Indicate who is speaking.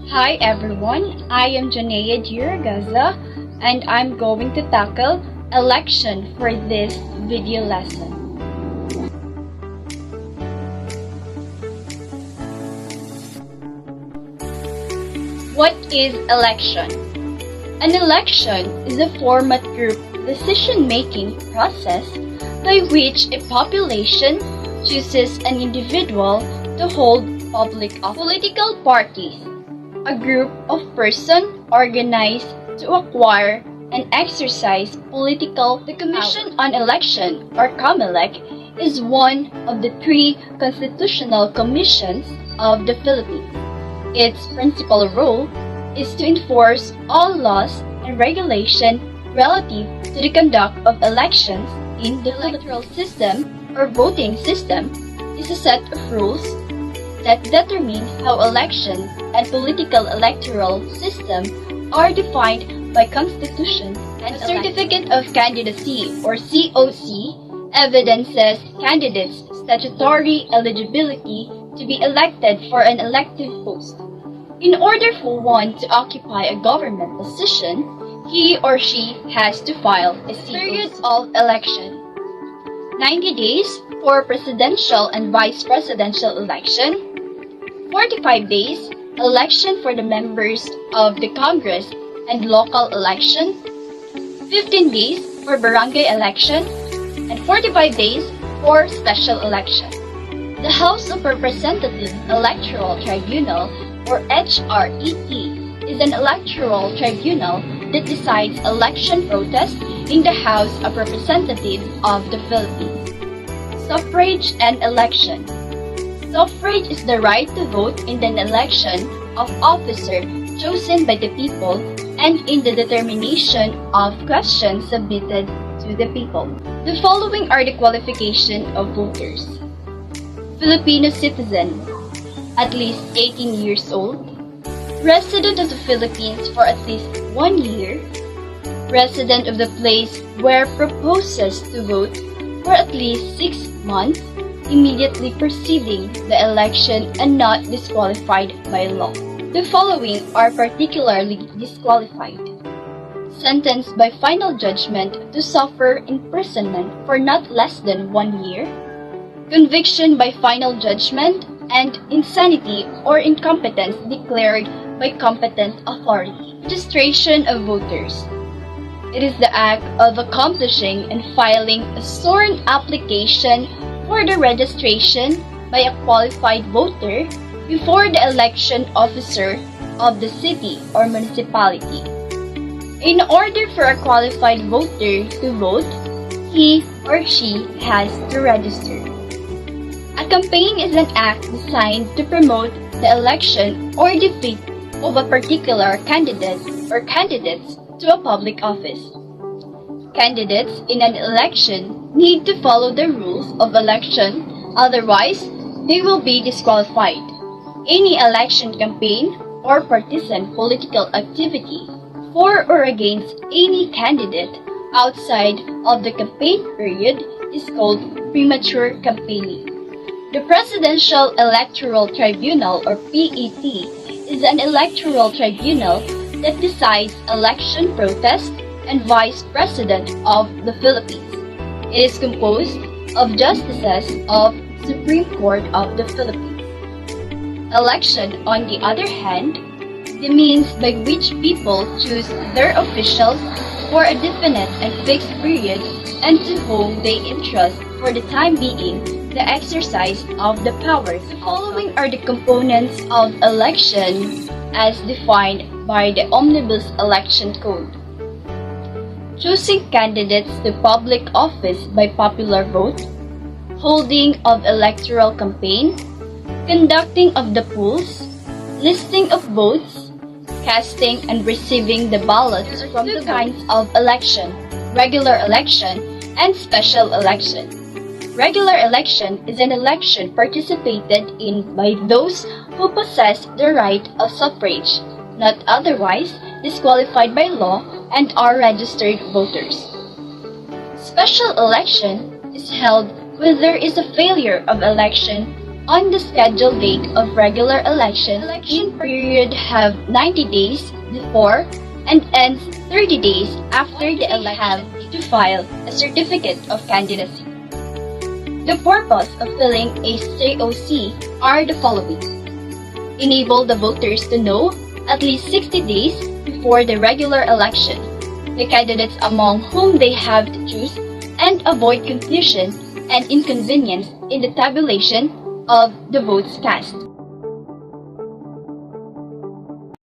Speaker 1: Hi everyone, I am Janea Diragaza and I'm going to tackle election for this video lesson. What is election? An election is a format group decision-making process by which a population chooses an individual to hold public office. Political parties, a group of persons organized to acquire and exercise political. The Commission on Election, or COMELEC, is one of the three constitutional commissions of the Philippines. Its principal role is to enforce all laws and regulations relative to the conduct of elections in the electoral system or voting system is a set of rules that determine how elections and political electoral system are defined by Constitution and a Certificate of Candidacy or COC evidences candidates' statutory eligibility to be elected for an elective post. In order for one to occupy a government position, he or she has to file a COC. Period of election: 90 days for presidential and vice presidential election, 45 days election for the members of the Congress and local election, 15 days for barangay election, and 45 days for special election. The House of Representatives Electoral Tribunal, or HRET, is an electoral tribunal that decides election protests in the House of Representatives of the Philippines. Suffrage and election. Suffrage is the right to vote in an election of officer chosen by the people and in the determination of questions submitted to the people. The following are the qualifications of voters. Filipino citizen, at least 18 years old, resident of the Philippines for at least 1 year, resident of the place where proposes to vote for at least 6 months immediately preceding the election and not disqualified by law. The following are particularly disqualified: sentenced by final judgment to suffer imprisonment for not less than 1 year, conviction by final judgment, and insanity or incompetence declared by competent authority. Registration of voters. It is the act of accomplishing and filing a sworn application for the registration by a qualified voter before the election officer of the city or municipality. In order for a qualified voter to vote, he or she has to register. A campaign is an act designed to promote the election or defeat of a particular candidate or candidates to a public office. Candidates in an election need to follow the rules of election, otherwise they will be disqualified. Any election campaign or partisan political activity for or against any candidate outside of the campaign period is called premature campaigning. The Presidential Electoral Tribunal, or PET, is an electoral tribunal that decides election protests and Vice President of the Philippines. It is composed of justices of Supreme Court of the Philippines. Election, on the other hand, the means by which people choose their officials for a definite and fixed period and to whom they entrust for the time being the exercise of the powers. The following are the components of election as defined by the Omnibus Election Code: choosing candidates to public office by popular vote, holding of electoral campaign, conducting of the polls, listing of votes, casting and receiving the ballots from the kinds of election: regular election and special election. Regular election is an election participated in by those who possess the right of suffrage, not otherwise disqualified by law, and are registered voters. Special election is held when there is a failure of election on the scheduled date of regular election period have 90 days before and ends 30 days after the election have to file a certificate of candidacy. The purpose of filling a COC are the following. Enable the voters to know at least 60 days before the regular election the candidates among whom they have to choose and avoid confusion and inconvenience in the tabulation of the votes cast.